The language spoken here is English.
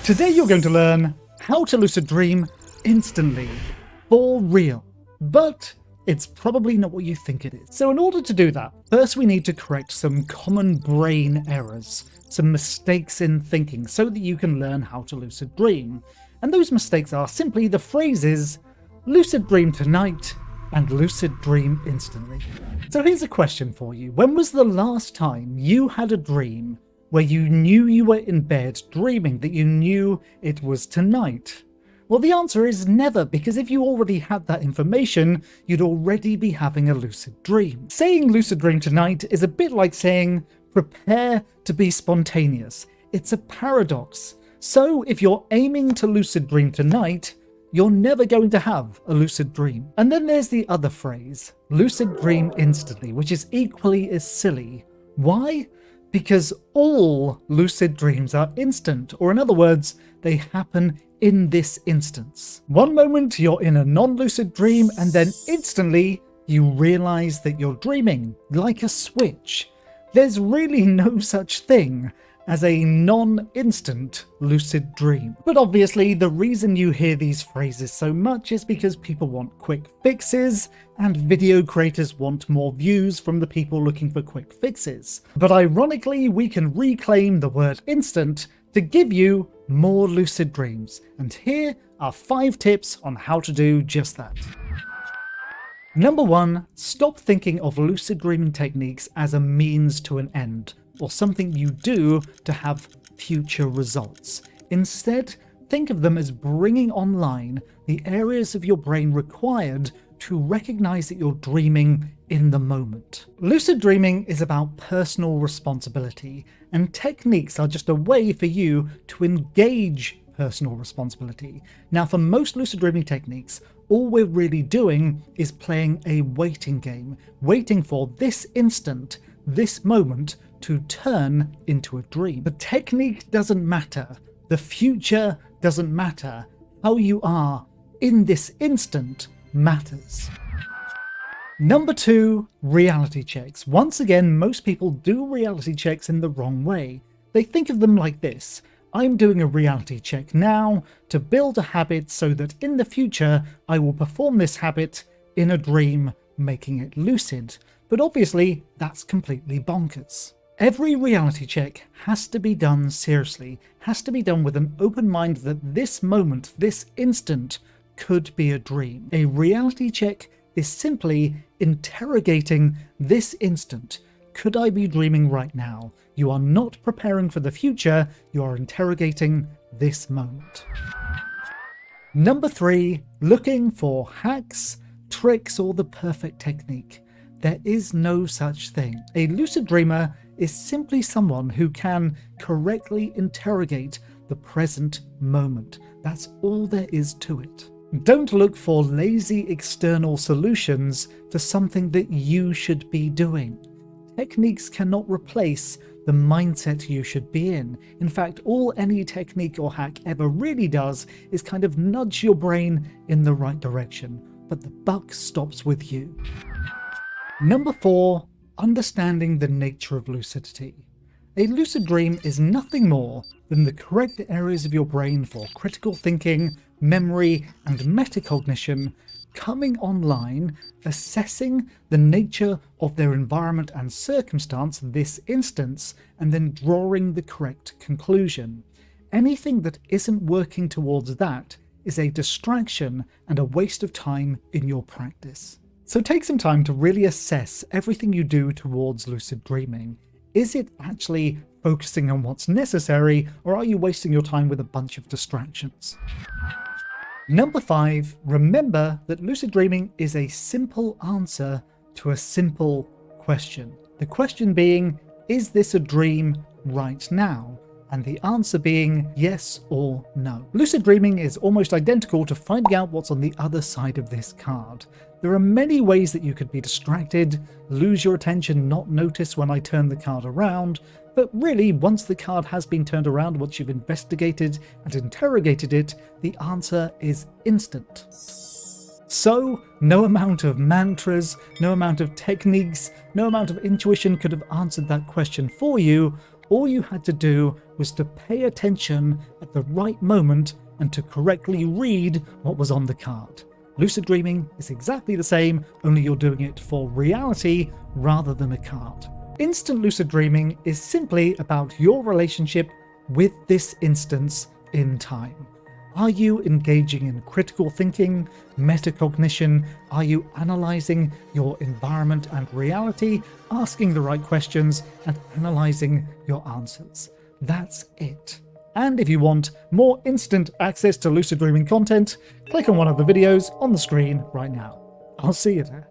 Today you're going to learn how to lucid dream instantly, for real. But it's probably not what you think it is. So in order to do that, first we need to correct some common brain errors, some mistakes in thinking, so that you can learn how to lucid dream. And those mistakes are simply the phrases lucid dream tonight and lucid dream instantly. So here's a question for you. When was the last time you had a dream where you knew you were in bed dreaming that you knew it was tonight? Well, the answer is never, because if you already had that information, you'd already be having a lucid dream. Saying lucid dream tonight is a bit like saying prepare to be spontaneous. It's a paradox. So if you're aiming to lucid dream tonight, you're never going to have a lucid dream. And then there's the other phrase, lucid dream instantly, which is equally as silly. Why? Because all lucid dreams are instant, or in other words, they happen in this instance. One moment you're in a non-lucid dream, and then instantly you realize that you're dreaming, like a switch. There's really no such thing as a non-instant lucid dream. But obviously the reason you hear these phrases so much is because people want quick fixes, and video creators want more views from the people looking for quick fixes. But ironically, we can reclaim the word instant to give you more lucid dreams. And here are 5 tips on how to do just that. Number 1, stop thinking of lucid dreaming techniques as a means to an end, or something you do to have future results. Instead, think of them as bringing online the areas of your brain required to recognize that you're dreaming in the moment. Lucid dreaming is about personal responsibility, and techniques are just a way for you to engage personal responsibility. Now, for most lucid dreaming techniques, all we're really doing is playing a waiting game, waiting for this instant, this moment, to turn into a dream. The technique doesn't matter. The future doesn't matter. How you are in this instant matters. Number 2, reality checks. Once again, most people do reality checks in the wrong way. They think of them like this: I'm doing a reality check now to build a habit so that in the future I will perform this habit in a dream, making it lucid. But obviously that's completely bonkers. Every reality check has to be done seriously, has to be done with an open mind that this moment, this instant, could be a dream. A reality check is simply interrogating this instant. Could I be dreaming right now? You are not preparing for the future, you are interrogating this moment. Number 3, looking for hacks, tricks, or the perfect technique. There is no such thing. A lucid dreamer is simply someone who can correctly interrogate the present moment. That's all there is to it. Don't look for lazy external solutions for something that you should be doing. Techniques cannot replace the mindset you should be in. In fact, all any technique or hack ever really does is kind of nudge your brain in the right direction, but the buck stops with you. Number 4, understanding the nature of lucidity. A lucid dream is nothing more than the correct areas of your brain for critical thinking, memory, and metacognition coming online, assessing the nature of their environment and circumstance, this instance, and then drawing the correct conclusion. Anything that isn't working towards that is a distraction and a waste of time in your practice. So take some time to really assess everything you do towards lucid dreaming. Is it actually focusing on what's necessary, or are you wasting your time with a bunch of distractions? Number 5, remember that lucid dreaming is a simple answer to a simple question. The question being, is this a dream right now? And the answer being yes or no. Lucid dreaming is almost identical to finding out what's on the other side of this card. There are many ways that you could be distracted, lose your attention, not notice when I turn the card around, but really once the card has been turned around, once you've investigated and interrogated it, the answer is instant. So, no amount of mantras, no amount of techniques, no amount of intuition could have answered that question for you. All you had to do was to pay attention at the right moment and to correctly read what was on the card. Lucid dreaming is exactly the same, only you're doing it for reality rather than a card. Instant lucid dreaming is simply about your relationship with this instance in time. Are you engaging in critical thinking, metacognition? Are you analyzing your environment and reality, asking the right questions, and analyzing your answers? That's it. And if you want more instant access to lucid dreaming content, click on one of the videos on the screen right now. I'll see you there.